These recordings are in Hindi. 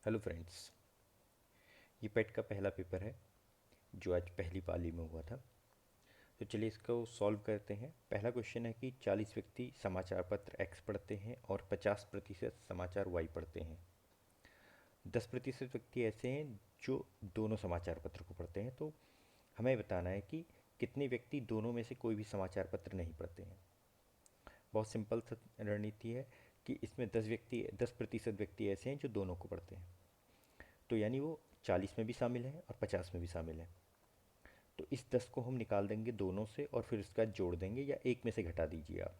Hello friends. ये पेट का पहला पेपर है जो आज पहली पाली में हुआ था। तो चलिए इसको सॉल्व करते हैं। पहला क्वेश्चन है कि 40 व्यक्ति समाचार पत्र एक्स पढ़ते हैं और 50% समाचार वाई पढ़ते हैं। 10% व्यक्ति ऐसे हैं जो दोनों समाचार पत्र को पढ़ते हैं। तो हमें बताना है कि कितने व्यक्ति दोनों में से कोई भी समाचार पत्र नहीं पढ़ते हैं। बहुत सिंपल सा रणनीति है कि इसमें 10% व्यक्ति ऐसे हैं जो दोनों को पढ़ते हैं। तो यानी वो 40 में भी शामिल है और 50 में भी शामिल है। तो इस 10 को हम निकाल देंगे दोनों से और फिर उसका जोड़ देंगे, या एक में से घटा दीजिए आप।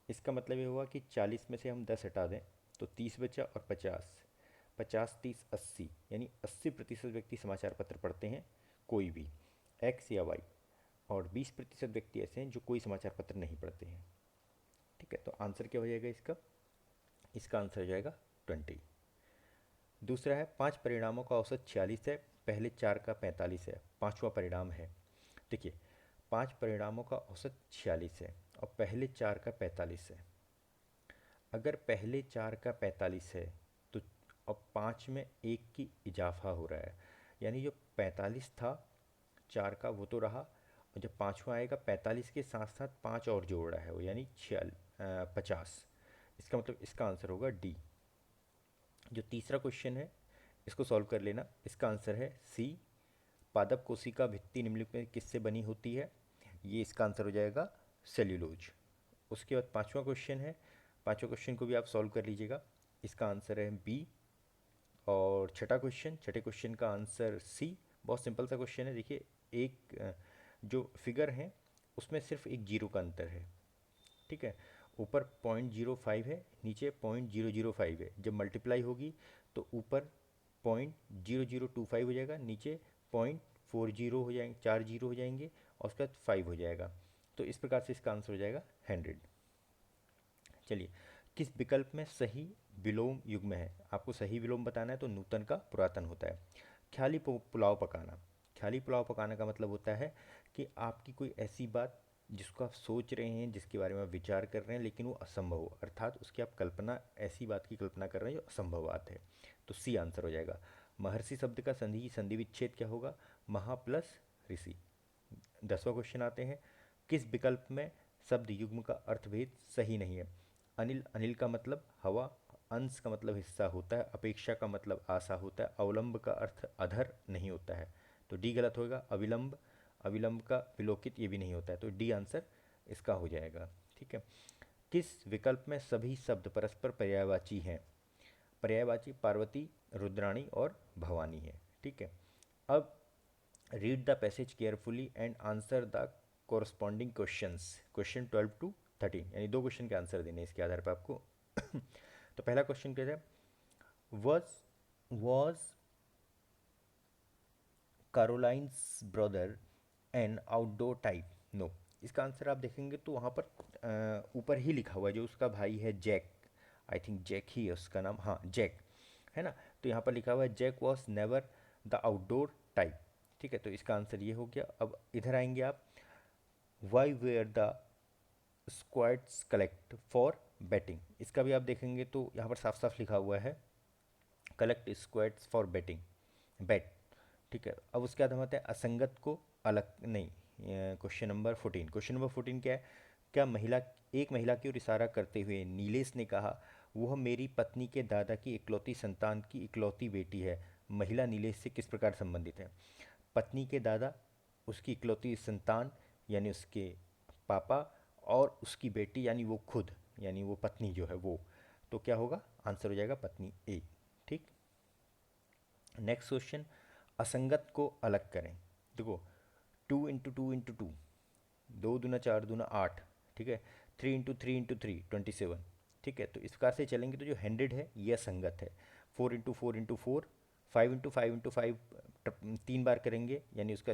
इसका मतलब ये हुआ कि 40 में से हम 10 हटा दें तो 30 बचा, और 50, 50 30 80, यानी 80% व्यक्ति समाचार पत्र पढ़ते हैं, कोई भी, एक्स या वाई। और 20% व्यक्ति ऐसे हैं जो कोई समाचार पत्र नहीं पढ़ते हैं। ठीक है, तो आंसर क्या हो जाएगा इसका? इसका आंसर हो जाएगा 20। दूसरा है 5 परिणामों का औसत 46 है, पहले 4 का 45 है, पांचवा परिणाम है। देखिए, 5 परिणामों का औसत 46 है और पहले 4 का 45 है। अगर पहले 4 का 45 है तो अब 5 में एक की इजाफा हो रहा है, यानी जो 45 था 4 का वो तो रहा, और जब पाँचवा आएगा 45 के साथ साथ 5 और जोड़ रहा है वो, यानी 50। इसका मतलब इसका आंसर होगा डी। जो तीसरा क्वेश्चन है इसको सॉल्व कर लेना। इसका आंसर है सी, पादप कोशिका भित्ति निम्नलिखित में किससे बनी होती है? ये इसका आंसर हो जाएगा सेल्यूलोज। उसके बाद पांचवा क्वेश्चन है, पांचवा क्वेश्चन को भी आप सॉल्व कर लीजिएगा। इसका आंसर है बी। और छठे क्वेश्चन का आंसर सी। बहुत सिंपल सा क्वेश्चन है। देखिए, एक जो फिगर है उसमें सिर्फ एक जीरो का अंतर है। ठीक है, ऊपर 0.05 है, नीचे 0.005 है। जब मल्टीप्लाई होगी तो ऊपर 0.0025 हो जाएगा, नीचे 0.40 हो जाएंगे, 4 जीरो हो जाएंगे, और उसके बाद 5 हो जाएगा। तो इस प्रकार से इसका आंसर हो जाएगा 100। चलिए, किस विकल्प में सही विलोम युग्म है? आपको सही विलोम बताना है तो नूतन का पुरातन होता है। ख्याली पुलाव पकाना। ख्याली पुलाव पकाना का मतलब होता है कि आपकी कोई ऐसी बात जिसको आप सोच रहे हैं, जिसके बारे में आप विचार कर रहे हैं, लेकिन वो असंभव हो, अर्थात उसकी आप कल्पना, ऐसी बात की कल्पना कर रहे हैं जो असंभव बात है। तो सी आंसर हो जाएगा। महर्षि शब्द का संधि विच्छेद क्या होगा? महा प्लस ऋषि। 10वां क्वेश्चन आते हैं, किस विकल्प में शब्द युग्म का अर्थभेद सही नहीं है? अनिल, अनिल का मतलब हवा, अंश का मतलब हिस्सा होता है, अपेक्षा का मतलब आशा होता है, अवलंब का अर्थ अधर नहीं होता है। तो डी गलत होगा। अविलंब, अविलंब का विलोकित ये भी नहीं होता है। तो डी आंसर इसका हो जाएगा। ठीक है, किस विकल्प में सभी शब्द परस्पर पर्यायवाची हैं? पर्यायवाची पार्वती, रुद्राणी और भवानी है। ठीक है, अब read the passage carefully and answer the corresponding questions. Question 12 to 13, यानी दो क्वेश्चन के आंसर देने हैं इसके आधार पर आपको। तो पहला क्वेश्चन क्या है? Was Caroline's brother an outdoor type? No. इसका आंसर आप देखेंगे तो वहाँ पर ऊपर ही लिखा हुआ है, जो उसका भाई है जैक, आई थिंक जैक ही है उसका नाम, हाँ जैक है ना। तो यहाँ पर लिखा हुआ है Jack was never the outdoor type. ठीक है, तो इसका आंसर ये हो गया। अब इधर आएंगे आप, why were the squads collect for batting? इसका भी आप देखेंगे तो यहाँ पर साफ साफ लिखा हुआ है collect squads for batting, bat. ठीक है, अब उसके बाद हम आते हैं असंगत को अलग नहीं। क्वेश्चन नंबर 14 क्या है? क्या महिला, एक महिला की ओर इशारा करते हुए नीलेश ने कहा, वह मेरी पत्नी के दादा की इकलौती संतान की इकलौती बेटी है। महिला नीलेश से किस प्रकार संबंधित है? पत्नी के दादा, उसकी इकलौती संतान यानी उसके पापा, और उसकी बेटी यानी वो खुद, यानी वो पत्नी जो है वो। तो क्या होगा? आंसर हो जाएगा पत्नी ए। ठीक, नेक्स्ट क्वेश्चन, असंगत को अलग करें। देखो, 2 × 2 × 2, 2 दूना 4 दूना 8। ठीक है, 3 × 3 × 3 27। ठीक है, तो इस प्रकार से चलेंगे तो जो 100 है ये असंगत है। 4 × 4 × 4, 5 × 5 × 5 तीन बार करेंगे, यानी उसका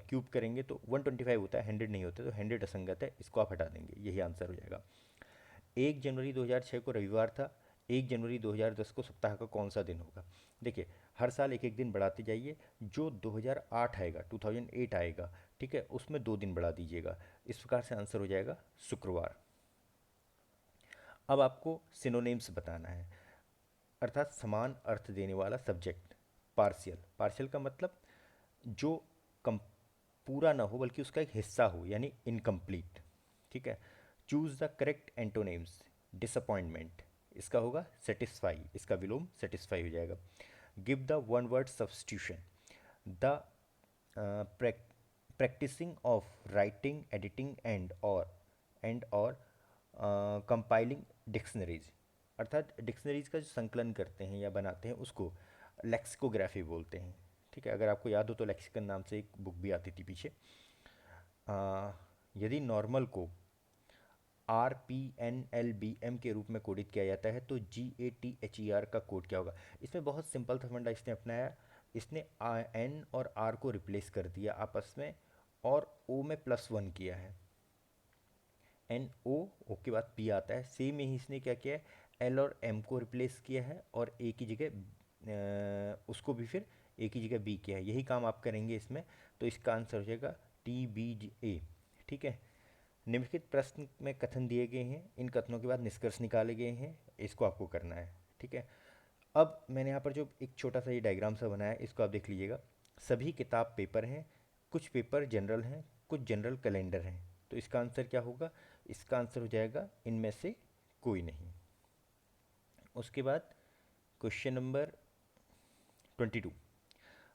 क्यूब करेंगे तो 125 होता है, 100 नहीं होता। तो 100 असंगत है, इसको आप हटा देंगे, यही आंसर हो जाएगा। 1 जनवरी 2006 को रविवार था, 1 जनवरी 2010 को सप्ताह का कौन सा दिन होगा? देखिए, हर साल एक एक दिन बढ़ाते जाइए। जो 2008 आएगा, 2008 आएगा, ठीक है, उसमें 2 दिन बढ़ा दीजिएगा। इस प्रकार से आंसर हो जाएगा शुक्रवार। अब आपको सिनोनिम्स बताना है। अर्थात समान अर्थ देने वाला सब्जेक्ट। पार्शियल, पार्शियल का मतलब जो कम पूरा ना हो बल्कि उसका एक हिस्सा हो, यानी इनकम्प्लीट। ठीक है। Choose the correct antonyms. Disappointment, इसका होगा सेटिस्फाई, इसका विलोम सेटिस्फाई हो जाएगा। Give the one word substitution. The practising of writing, editing and और कंपाइलिंग डिक्शनरीज, अर्थात डिक्शनरीज का जो संकलन करते हैं या बनाते हैं उसको लेक्सिकोग्राफी बोलते हैं। ठीक है, अगर आपको याद हो तो लेक्सिकन नाम से एक बुक भी आती थी पीछे। यदि नॉर्मल को RPNLBM के रूप में कोडित किया जाता है तो GATHER का कोड क्या होगा? इसमें बहुत सिंपल था फंडा इसने अपनाया। इसने N और R को रिप्लेस कर दिया आपस में और O में +1 किया है। NO के बाद P आता है। सेम ही इसने क्या किया है, L और M को रिप्लेस किया है और A की जगह उसको भी फिर A की जगह B किया है। यही काम आप करेंगे इसमें, तो इसका आंसर हो जाएगा TBA। ठीक है। निम्नलिखित प्रश्न में कथन दिए गए हैं, इन कथनों के बाद निष्कर्ष निकाले गए हैं, इसको आपको करना है। ठीक है। अब मैंने यहाँ पर जो एक छोटा सा ये डायग्राम सा बनाया है इसको आप देख लीजिएगा। सभी किताब पेपर हैं, कुछ पेपर जनरल हैं, कुछ जनरल कैलेंडर हैं। तो इसका आंसर क्या होगा? इसका आंसर हो जाएगा इनमें से कोई नहीं। उसके बाद क्वेश्चन नंबर 22।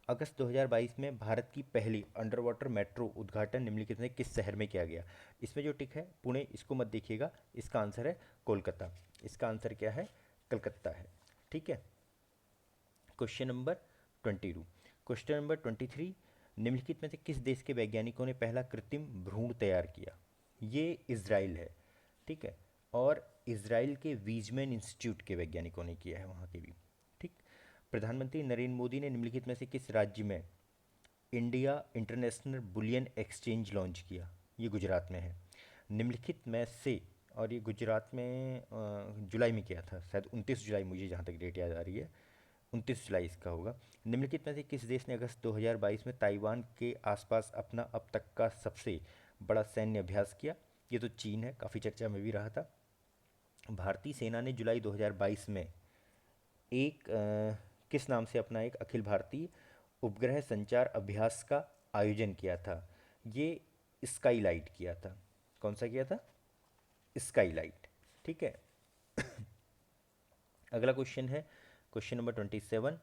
अगस्त 2022 में भारत की पहली अंडर वाटर मेट्रो उद्घाटन निम्नलिखित में किस शहर में किया गया? इसमें जो टिक है पुणे, इसको मत देखिएगा, इसका आंसर है कोलकाता। इसका आंसर क्या है? कलकत्ता है। ठीक है। Question number 22। Question number 23। निम्नलिखित में से किस देश के वैज्ञानिकों ने पहला कृत्रिम भ्रूण तैयार किया? ये इजराइल है। ठीक है। और इजराइल के वीजमैन इंस्टीट्यूट के वैज्ञानिकों ने किया है वहाँ के भी। ठीक। प्रधानमंत्री नरेंद्र मोदी ने निम्नलिखित में से किस राज्य में India international bullion exchange launch किया? ये गुजरात में है। निम्नलिखित में से, और ये गुजरात में जुलाई में किया था शायद, 29 जुलाई, मुझे जहाँ तक डेट याद आ रही है 29 जुलाई इसका होगा। निम्नलिखित में से किस देश ने अगस्त 2022 में ताइवान के आसपास अपना अब तक का सबसे बड़ा सैन्य अभ्यास किया? ये तो चीन है, काफ़ी चर्चा में भी रहा था। भारतीय सेना ने जुलाई 2022 में एक किस नाम से अपना एक अखिल भारतीय उपग्रह संचार अभ्यास का आयोजन किया था? ये स्काईलाइट किया था। कौन सा किया था? स्काईलाइट। ठीक है। अगला क्वेश्चन है क्वेश्चन नंबर 27।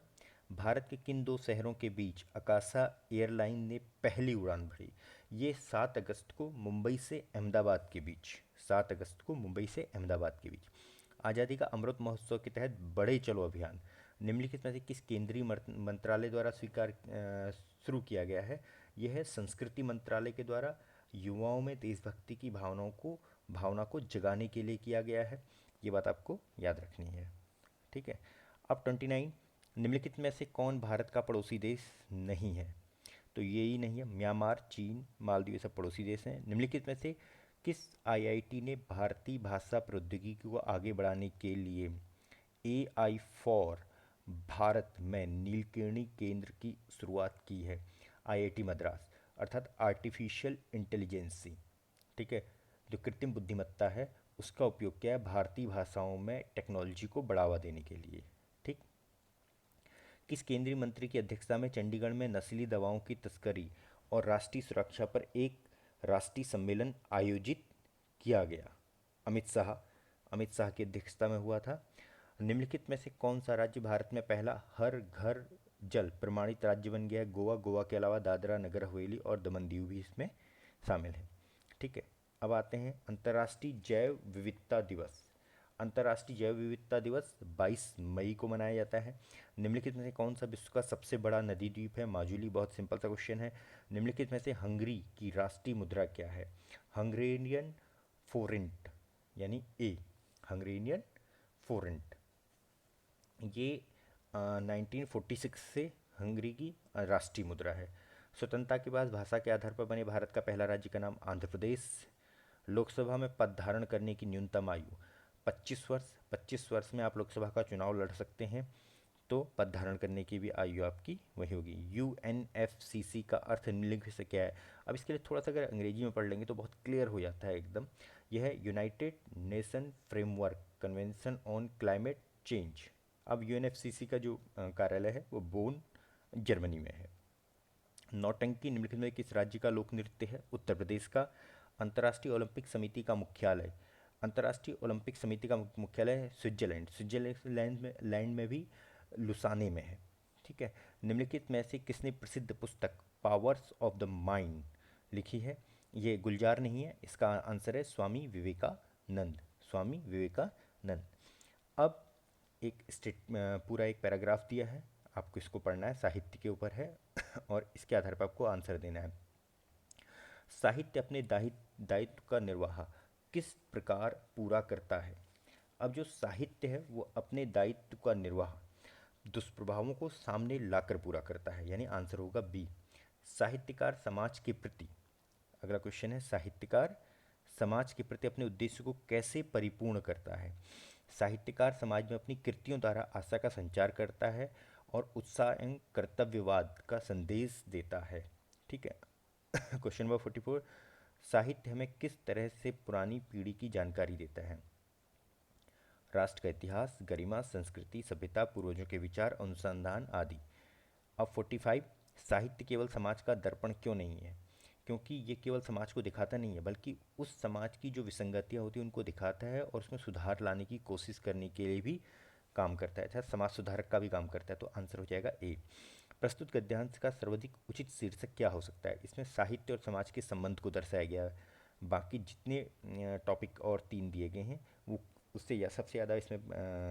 भारत के किन दो शहरों के बीच आकाशा एयरलाइन ने पहली उड़ान भरी? ये 7 अगस्त को मुंबई से अहमदाबाद के बीच, 7 अगस्त को मुंबई से अहमदाबाद के बीच। आज़ादी का अमृत महोत्सव के तहत बढ़े चलो अभियान निम्नलिखित में से किस केंद्रीय मंत्रालय द्वारा शुरू किया गया है? यह है संस्कृति मंत्रालय के द्वारा। युवाओं में देशभक्ति की भावना को जगाने के लिए किया गया है। ये बात आपको याद रखनी है। ठीक है। अब 29। निम्नलिखित में से कौन भारत का पड़ोसी देश नहीं है? तो ये ही नहीं है, म्यांमार, चीन, मालदीव, ये सब पड़ोसी देश हैं। निम्नलिखित में से किस IIT ने भारतीय भाषा प्रौद्योगिकी को आगे बढ़ाने के लिए AI फॉर भारत में नीलकेणी केंद्र की शुरुआत की है? IIT मद्रास, अर्थात आर्टिफिशियल इंटेलिजेंसी। ठीक है। जो कृत्रिम बुद्धिमत्ता है उसका उपयोग किया है भारतीय भाषाओं में टेक्नोलॉजी को बढ़ावा देने के लिए। ठीक। किस केंद्रीय मंत्री की अध्यक्षता में चंडीगढ़ में नस्ली दवाओं की तस्करी और राष्ट्रीय सुरक्षा पर एक राष्ट्रीय सम्मेलन आयोजित किया गया? अमित शाह। अमित शाह की अध्यक्षता में हुआ था। निम्नलिखित में से कौन सा राज्य भारत में पहला हर घर जल प्रमाणित राज्य बन गया है? गोवा। गोवा के अलावा दादरा नगर हवेली और दमन दीव भी इसमें शामिल है। ठीक है। अब आते हैं अंतर्राष्ट्रीय जैव विविधता दिवस। अंतर्राष्ट्रीय जैव विविधता दिवस 22 मई को मनाया जाता है। निम्नलिखित में से कौन सा विश्व का सबसे बड़ा नदी द्वीप है? माजुली। बहुत सिंपल सा क्वेश्चन है। निम्नलिखित में से हंगरी की राष्ट्रीय मुद्रा क्या है? हंगरेरियन फोरेंट, यानी ए, हंगरेरियन फोरेंट। ये 1946 से हंगरी की राष्ट्रीय मुद्रा है। स्वतंत्रता के बाद भाषा के आधार पर बने भारत का पहला राज्य का नाम आंध्र प्रदेश। लोकसभा में पद धारण करने की न्यूनतम आयु 25 वर्ष। 25 वर्ष में आप लोकसभा का चुनाव लड़ सकते हैं, तो पद धारण करने की भी आयु आपकी वही होगी। UNFCC का अर्थ निम्नलिखित से क्या है? अब इसके लिए थोड़ा सा अगर अंग्रेजी में पढ़ लेंगे तो बहुत क्लियर हो जाता है एकदम। यह है United nation framework convention on climate change. अब यूएनएफसीसी का जो कार्यालय है वो बोन, जर्मनी में है। नौटंकी निम्नलिखित में किस राज्य का लोक नृत्य है? उत्तर प्रदेश का। अंतर्राष्ट्रीय ओलंपिक समिति का मुख्यालय, अंतर्राष्ट्रीय ओलंपिक समिति का मुख्यालय है स्विट्जरलैंड, स्विट्जरलैंड में भी लुसाने में है। ठीक है। निम्नलिखित में से किसने प्रसिद्ध पुस्तक पावर्स ऑफ द माइंड लिखी है? ये गुलजार नहीं है, इसका आंसर है स्वामी विवेकानंद, स्वामी विवेकानंद। अब एक पूरा एक पैराग्राफ दिया है, आपको इसको पढ़ना है, साहित्य के ऊपर है और इसके आधार पर आपको आंसर देना है। साहित्य अपने दायित्व का निर्वाह किस प्रकार पूरा करता है? अब जो साहित्य है वो अपने दायित्व का निर्वाह दुष्प्रभावों को सामने लाकर पूरा करता है, यानी आंसर होगा बी। साहित्यकार समाज के प्रति, अगला क्वेश्चन है, साहित्यकार समाज के प्रति अपने उद्देश्य को कैसे परिपूर्ण करता है? साहित्यकार समाज में अपनी कृतियों द्वारा आशा का संचार करता है और उत्साह एवं कर्तव्यवाद का संदेश देता है। ठीक है। क्वेश्चन नंबर 44, साहित्य हमें किस तरह से पुरानी पीढ़ी की जानकारी देता है? राष्ट्र का इतिहास, गरिमा, संस्कृति, सभ्यता, पूर्वजों के विचार, अनुसंधान आदि। अब 45, साहित्य केवल समाज का दर्पण क्यों नहीं है? क्योंकि ये केवल समाज को दिखाता नहीं है बल्कि उस समाज की जो विसंगतियाँ होती हैं उनको दिखाता है और उसमें सुधार लाने की कोशिश करने के लिए भी काम करता है, अर्थात समाज सुधारक का भी काम करता है। तो आंसर हो जाएगा ए। प्रस्तुत गद्यांश का सर्वाधिक उचित शीर्षक क्या हो सकता है? इसमें साहित्य और समाज के संबंध को दर्शाया गया है। बाकी जितने टॉपिक और 3 दिए गए हैं वो उससे या सबसे ज़्यादा इसमें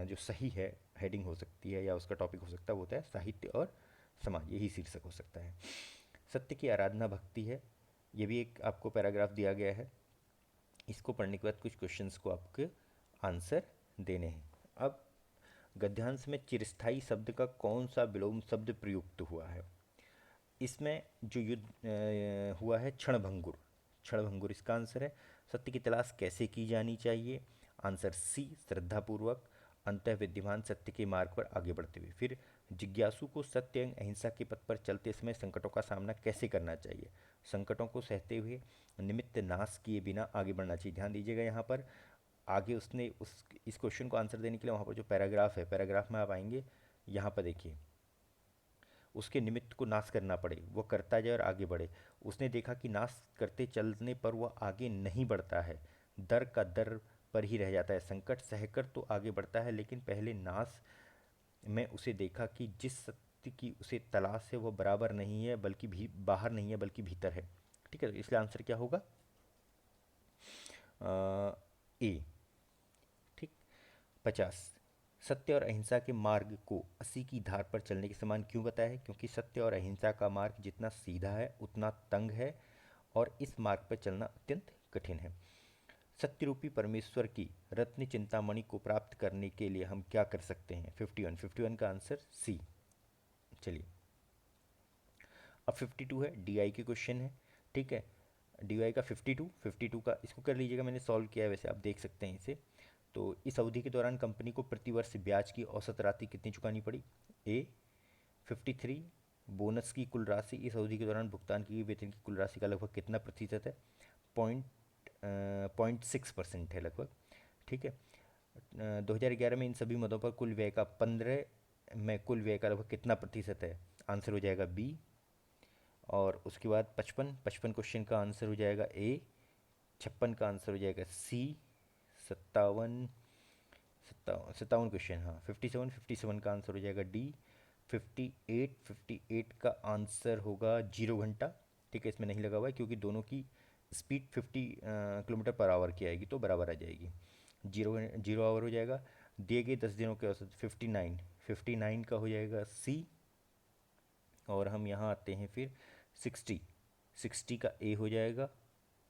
जो सही है हेडिंग हो सकती है या उसका टॉपिक हो सकता है वो होता है साहित्य और समाज, यही शीर्षक हो सकता है। सत्य की आराधना भक्ति है, ये भी एक आपको पैराग्राफ दिया गया है। इसको पढ़ने के बाद कुछ क्वेश्चंस को आपके आंसर देने हैं। अब गद्यांश में चिरस्थाई शब्द का कौन सा विलोम शब्द प्रयुक्त हुआ है? इसमें जो युद्ध हुआ है क्षणभंगुर, क्षणभंगुर इसका आंसर है। सत्य की तलाश कैसे की जानी चाहिए? आंसर सी, श्रद्धापूर्वक, अंतः विद्यमान सत्य के मार्ग पर आगे बढ़ते हुए। फिर जिज्ञासु को सत्य एवं अहिंसा के पथ पर चलते समय संकटों का सामना कैसे करना चाहिए? संकटों को सहते हुए निमित्त नाश किए बिना आगे बढ़ना चाहिए। ध्यान दीजिएगा यहाँ पर आगे उसने उस इस क्वेश्चन को आंसर देने के लिए वहाँ पर जो पैराग्राफ है, पैराग्राफ में आप आएंगे, यहाँ पर देखिए, उसके निमित्त को नाश करना पड़े, वो करता जाए और आगे बढ़े। उसने देखा कि नाश करते चलने पर वह आगे नहीं बढ़ता है, दर का दर पर ही रह जाता है। संकट सहकर तो आगे बढ़ता है लेकिन पहले नाश में उसे देखा कि जिस सत्य की उसे तलाश है वह बराबर नहीं है बल्कि भी बाहर नहीं है बल्कि भीतर है। ठीक है, तो इसलिए आंसर क्या होगा? ए। ठीक। 50, सत्य और अहिंसा के मार्ग को 80 की धार पर चलने के समान क्यों बताया है? क्योंकि सत्य और अहिंसा का मार्ग जितना सीधा है उतना तंग है और इस मार्ग पर चलना अत्यंत कठिन है। सत्य रूपी परमेश्वर की रत्न चिंतामणि को प्राप्त करने के लिए हम क्या कर सकते हैं? 51 का आंसर सी। चलिए, अब 52 है, डीआई के क्वेश्चन है। ठीक है, डीआई का 52 का इसको कर लीजिएगा, मैंने सॉल्व किया है, वैसे आप देख सकते हैं इसे। तो इस अवधि के दौरान कंपनी को प्रतिवर्ष ब्याज की औसत राशि कितनी चुकानी पड़ी? ए 53, बोनस की कुल राशि इस अवधि के दौरान भुगतान की गई वेतन की कुल राशि का लगभग कितना प्रतिशत है? 0.6% है लगभग। ठीक है। 2011 में इन सभी मदों पर कुल व्यय का 15 में कुल व्यय का लगभग कितना प्रतिशत है? आंसर हो जाएगा बी। और उसके बाद 55 क्वेश्चन का आंसर हो जाएगा ए। 56 का आंसर हो जाएगा सी। 57 57 क्वेश्चन, हाँ 57 का आंसर हो जाएगा डी। 58 का आंसर होगा 0 घंटा। ठीक है, इसमें नहीं लगा हुआ है क्योंकि दोनों की स्पीड 50 किलोमीटर पर आवर की आएगी तो बराबर आ जाएगी। 0 आवर हो जाएगा। दिए गए 10 दिनों के औसत 59 का हो जाएगा सी। और हम यहाँ आते हैं फिर 60 का ए हो जाएगा।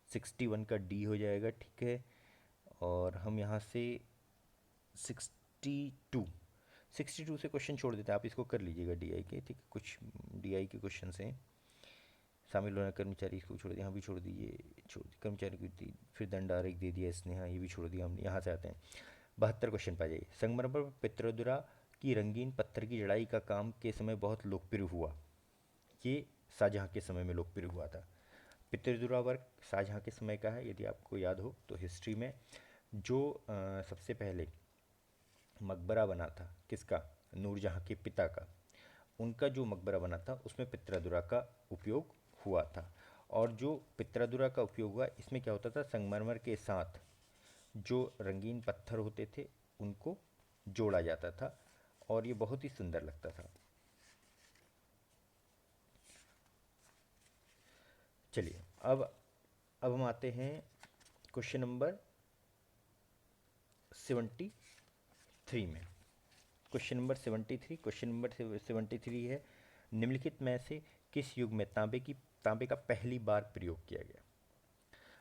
61 का डी हो जाएगा। ठीक है, और हम यहाँ से 62 से क्वेश्चन छोड़ देते हैं, आप इसको कर लीजिएगा डीआई के। ठीक है, कुछ डीआई के क्वेश्चन हैं। शामिल होना कर्मचारी, इसको छोड़ दिया, हाँ भी छोड़ दीजिए, कर्मचारी को फिर दंड आरेख दे दिया इसने, हाँ ये भी छोड़ दिया हमने। यहाँ से आते हैं 72 क्वेश्चन पा जाइए। संगमरमर पर पित्रोदरा की रंगीन पत्थर की जड़ाई का काम के समय बहुत लोकप्रिय हुआ। ये शाहजहाँ के समय में लोकप्रिय हुआ था। पित्रोदरा वर्क शाहजहाँ के समय का है, यदि आपको याद हो तो हिस्ट्री में जो सबसे पहले मकबरा बना था किसका, नूरजहाँ के पिता का, उनका जो मकबरा बना था उसमें पित्रादुरा का उपयोग हुआ था। और जो पित्रादुरा का उपयोग हुआ इसमें क्या होता था, संगमरमर के साथ जो रंगीन पत्थर होते थे उनको जोड़ा जाता था और ये बहुत ही सुंदर लगता था। चलिए अब हम आते हैं क्वेश्चन नंबर 73 में। क्वेश्चन नंबर 73 है, निम्नलिखित में से किस युग में तांबे का पहली बार प्रयोग किया गया।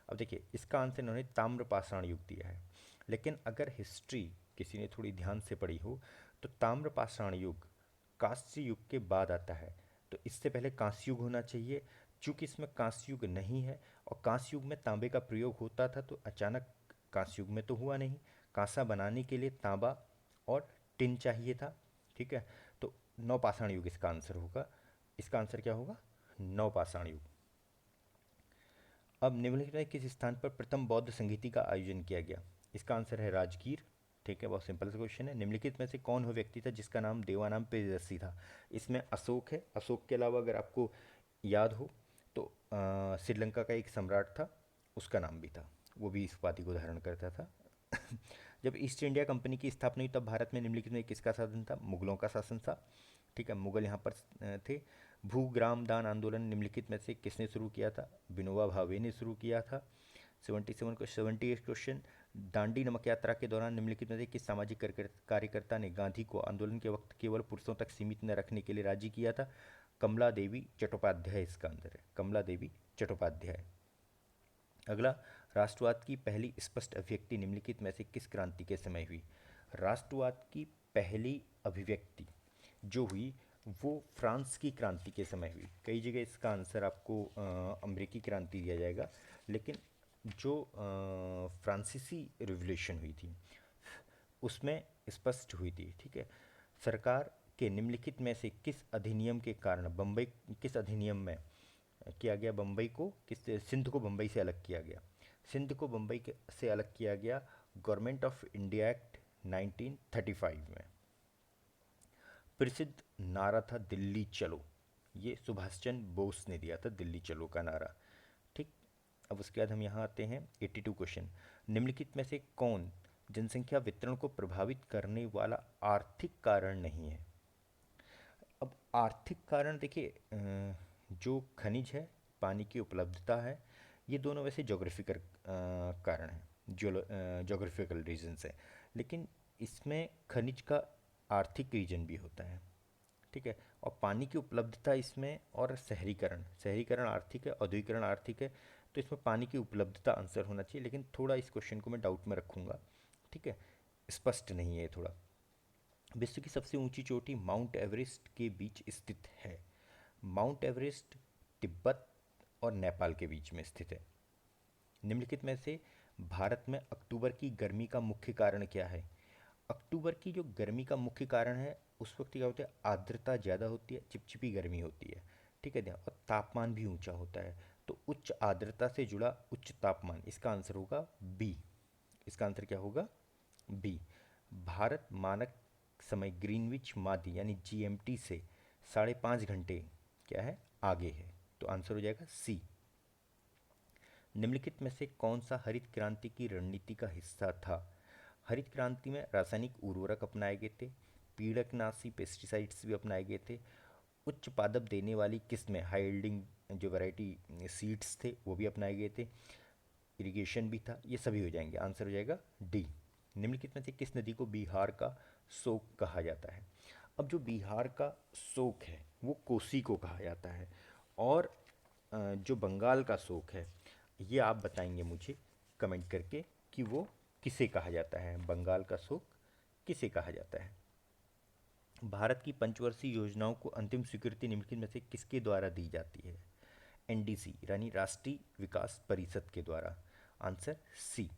अब देखिए इसका आंसर इन्होंने ताम्रपाषाण युग दिया है, लेकिन अगर हिस्ट्री किसी ने थोड़ी ध्यान से पढ़ी हो तो ताम्रपाषाण युग कांस्य युग के बाद आता है, तो इससे पहले कांस्य युग होना चाहिए। चूंकि इसमें कांस्य युग नहीं है और कांस्य युग में तांबे का प्रयोग होता था तो अचानक कांस्य युग में तो हुआ नहीं। कांसा बनाने के लिए तांबा और टिन चाहिए था, ठीक है। तो नवपाषाण युग इसका आंसर होगा। इसका आंसर क्या होगा, नवपाषाण युग। अब निम्नलिखित में किस स्थान पर प्रथम बौद्ध संगीति का आयोजन किया गया। इसका आंसर है राजगीर, ठीक है। बहुत सिंपल सा क्वेश्चन है। निम्नलिखित में से कौन वो व्यक्ति था जिसका नाम देवानाम प्रियदर्शी था। इसमें अशोक है। अशोक के अलावा अगर आपको याद हो तो श्रीलंका का एक सम्राट था, उसका नाम भी था, वो भी इस उपाधि को धारण करता था। जब ईस्ट इंडिया कंपनी की स्थापना हुई तब भारत में निम्नलिखित में किसका शासन था, मुगलों का शासन था, ठीक है। मुगल यहाँ पर थे। भूग्राम दान आंदोलन निम्नलिखित में से किसने शुरू किया था, विनोबा भावे ने शुरू किया था। 78 क्वेश्चन, दांडी नमक यात्रा के दौरान निम्नलिखित में से किस सामाजिक कार्यकर्ता ने गांधी को आंदोलन के वक्त केवल पुरुषों तक सीमित न रखने के लिए राजी किया था। कमला देवी चट्टोपाध्याय इसका आंसर है, कमला देवी चट्टोपाध्याय। अगला, राष्ट्रवाद की पहली स्पष्ट अभिव्यक्ति निम्नलिखित में से किस क्रांति के समय हुई। राष्ट्रवाद की पहली अभिव्यक्ति जो हुई वो फ्रांस की क्रांति के समय हुई। कई जगह इसका आंसर आपको अमेरिकी क्रांति दिया जाएगा, लेकिन जो फ्रांसीसी रिवॉल्यूशन हुई थी उसमें स्पष्ट हुई थी, ठीक है। सरकार के निम्नलिखित में से किस अधिनियम के कारण बम्बई, किस अधिनियम में किया गया बम्बई को, किस सिंध को बम्बई से अलग किया गया। सिंध को बम्बई से अलग किया गया गवर्नमेंट ऑफ इंडिया एक्ट 1935 में। प्रसिद्ध नारा था दिल्ली चलो, ये सुभाष चंद्र बोस ने दिया था दिल्ली चलो का नारा, ठीक। अब उसके बाद हम यहाँ आते हैं 82 क्वेश्चन, निम्नलिखित में से कौन जनसंख्या वितरण को प्रभावित करने वाला आर्थिक कारण नहीं है। अब आर्थिक कारण देखिए, जो खनिज है, पानी की उपलब्धता है, ये दोनों वैसे जोग्राफिकल कारण हैं, जोग्राफिकल रीजंस है, लेकिन इसमें खनिज का आर्थिक रीजन भी होता है, ठीक है। और पानी की उपलब्धता इसमें, और शहरीकरण, शहरीकरण आर्थिक है, औद्योगिकरण आर्थिक है, तो इसमें पानी की उपलब्धता आंसर होना चाहिए, लेकिन थोड़ा इस क्वेश्चन को मैं डाउट में रखूँगा, ठीक है, स्पष्ट नहीं है थोड़ा। विश्व की सबसे ऊंची चोटी माउंट एवरेस्ट के बीच स्थित है। माउंट एवरेस्ट तिब्बत और नेपाल के बीच में स्थित है। निम्नलिखित में से भारत में अक्टूबर की गर्मी का मुख्य कारण क्या है। अक्टूबर की जो गर्मी का मुख्य कारण है उस वक्त क्या होता है, आर्द्रता ज़्यादा होती है, चिपचिपी गर्मी होती है, ठीक है, और तापमान भी ऊंचा होता है, तो उच्च आर्द्रता से जुड़ा उच्च तापमान, इसका आंसर होगा बी। इसका आंसर क्या होगा, बी। भारत मानक समय ग्रीनविच माध्य यानी जीएमटी से 5.5 घंटे क्या है, आगे है, तो आंसर हो जाएगा सी। निम्नलिखित में से कौन सा हरित क्रांति की रणनीति का हिस्सा था। हरित क्रांति में रासायनिक उर्वरक अपनाए गए थे, पीड़कनाशी पेस्टिसाइड्स भी अपनाए गए थे, उच्च पादप देने वाली किस्में हाई यील्डिंग जो वैरायटी सीड्स थे वो भी अपनाए गए थे, इरिगेशन भी था, ये सभी हो जाएंगे, आंसर हो जाएगा डी। निम्नलिखित में से किस नदी को बिहार का शोक कहा जाता है। अब जो बिहार का शोक है वो कोसी को कहा जाता है, और जो बंगाल का शोक है ये आप बताएंगे मुझे कमेंट करके कि वो किसे कहा जाता है, बंगाल का शोक किसे कहा जाता है। भारत की पंचवर्षीय योजनाओं को अंतिम स्वीकृति निम्नलिखित में से किसके द्वारा दी जाती है। एनडीसी यानी राष्ट्रीय विकास परिषद के द्वारा, आंसर सी,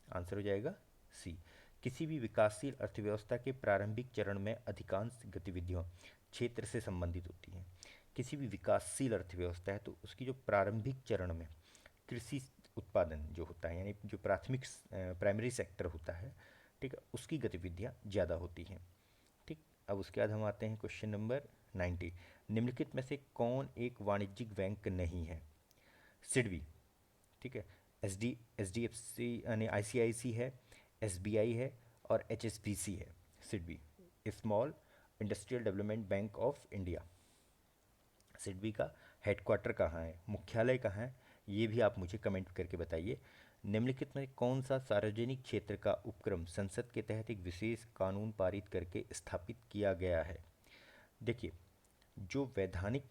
आंसर हो जाएगा सी। किसी भी विकासशील अर्थव्यवस्था के प्रारंभिक चरण में अधिकांश गतिविधियों क्षेत्र से संबंधित होती हैं। किसी भी विकासशील अर्थव्यवस्था है तो उसकी जो प्रारंभिक चरण में कृषि उत्पादन जो होता है, यानी जो प्राइमरी सेक्टर होता है, ठीक है, उसकी गतिविधियाँ ज़्यादा होती हैं। ठीक, अब उसके बाद हम आते हैं क्वेश्चन नंबर 90। निम्नलिखित में से कौन एक वाणिज्यिक बैंक नहीं है? सिडबी, ठीक है, एच डी एफ सी यानी ICICI है, SBI है और HSBC है। SIDBI, small industrial development bank of India. SIDBI का हेडक्वार्टर कहाँ है, मुख्यालय कहाँ है, ये भी आप मुझे कमेंट करके बताइए। निम्नलिखित में कौन सा सार्वजनिक क्षेत्र का उपक्रम संसद के तहत एक विशेष कानून पारित करके स्थापित किया गया है? देखिए, जो वैधानिक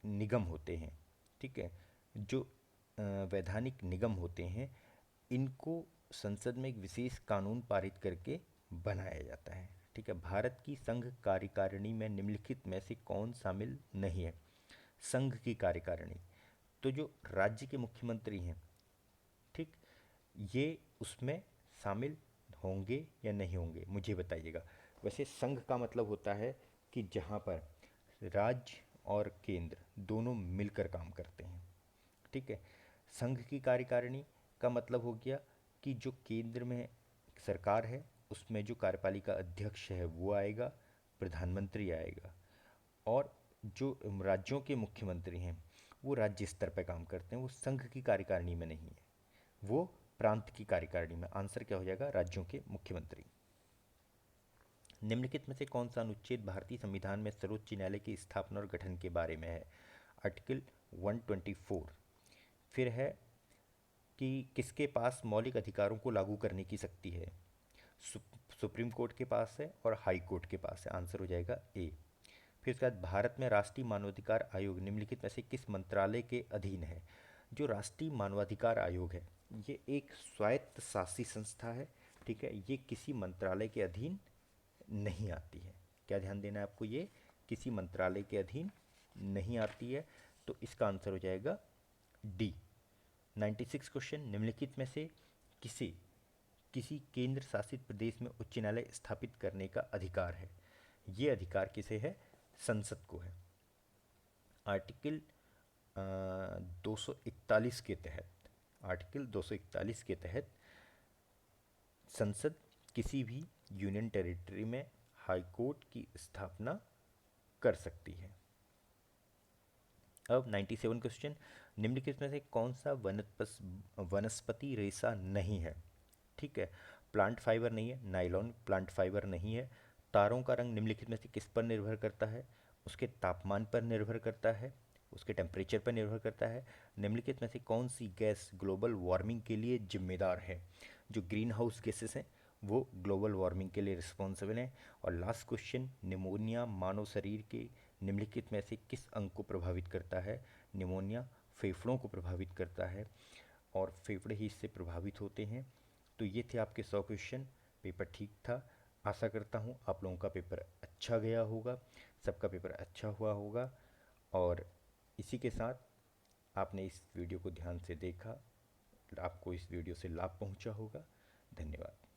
निगम होते हैं, ठीक है, जो वैधानिक निगम होते हैं, इनको संसद में एक विशेष कानून पारित करके बनाया जाता है। ठीक है, भारत की संघ कार्यकारिणी में निम्नलिखित में से कौन शामिल नहीं है? संघ की कार्यकारिणी, तो जो राज्य के मुख्यमंत्री हैं, ठीक, ये उसमें शामिल होंगे या नहीं होंगे, मुझे बताइएगा। वैसे संघ का मतलब होता है कि जहाँ पर राज्य और केंद्र दोनों मिलकर काम करते हैं। ठीक है, संघ की कार्यकारिणी का मतलब हो गया कि जो केंद्र में सरकार है उसमें जो कार्यपालिका अध्यक्ष है वो आएगा, प्रधानमंत्री आएगा, और जो राज्यों के मुख्यमंत्री हैं वो राज्य स्तर पर काम करते हैं, वो संघ की कार्यकारिणी में नहीं है, वो प्रांत की कार्यकारिणी में। आंसर क्या हो जाएगा? राज्यों के मुख्यमंत्री। निम्नलिखित में से कौन सा अनुच्छेद भारतीय संविधान में सर्वोच्च न्यायालय की स्थापना और गठन के बारे में है? आर्टिकल 124। फिर है कि किसके पास मौलिक अधिकारों को लागू करने की शक्ति है? सुप्रीम कोर्ट के पास है और हाई कोर्ट के पास है। आंसर हो जाएगा ए। फिर उसके बाद भारत में राष्ट्रीय मानवाधिकार आयोग निम्नलिखित में से किस मंत्रालय के अधीन है? जो राष्ट्रीय मानवाधिकार आयोग है ये एक स्वायत्त शासी संस्था है। ठीक है, ये किसी मंत्रालय के अधीन नहीं आती है। क्या ध्यान देना है आपको, ये किसी मंत्रालय के अधीन नहीं आती है, तो इसका आंसर हो जाएगा डी। 96 क्वेश्चन, निम्नलिखित में से किसे किसी केंद्र शासित प्रदेश में उच्च न्यायालय स्थापित करने का अधिकार है? ये अधिकार किसे है? संसद को है। आर्टिकल 241 के तहत, आर्टिकल 241 के तहत संसद किसी भी यूनियन टेरिटरी में हाई कोर्ट की स्थापना कर सकती है। अब 97 क्वेश्चन, निम्नलिखित में से कौन सा वनस्पति रेशा नहीं है? ठीक है, प्लांट फाइबर नहीं है, नाइलॉन प्लांट फाइबर नहीं है। तारों का रंग निम्नलिखित में से किस पर निर्भर करता है? उसके तापमान पर निर्भर करता है, उसके टेम्परेचर पर निर्भर करता है। निम्नलिखित में से कौन सी गैस ग्लोबल वार्मिंग के लिए जिम्मेदार है? जो ग्रीन हाउस गैसेस हैं वो ग्लोबल वार्मिंग के लिए रिस्पॉन्सिबल हैं। और लास्ट क्वेश्चन, निमोनिया मानव शरीर के निम्नलिखित में से किस अंग को प्रभावित करता है? निमोनिया फेफड़ों को प्रभावित करता है और फेफड़े ही इससे प्रभावित होते हैं। तो ये थे आपके 100 क्वेश्चन। पेपर ठीक था। आशा करता हूँ आप लोगों का पेपर अच्छा गया होगा, सबका पेपर अच्छा हुआ होगा। और इसी के साथ आपने इस वीडियो को ध्यान से देखा, आपको इस वीडियो से लाभ पहुंचा होगा। धन्यवाद।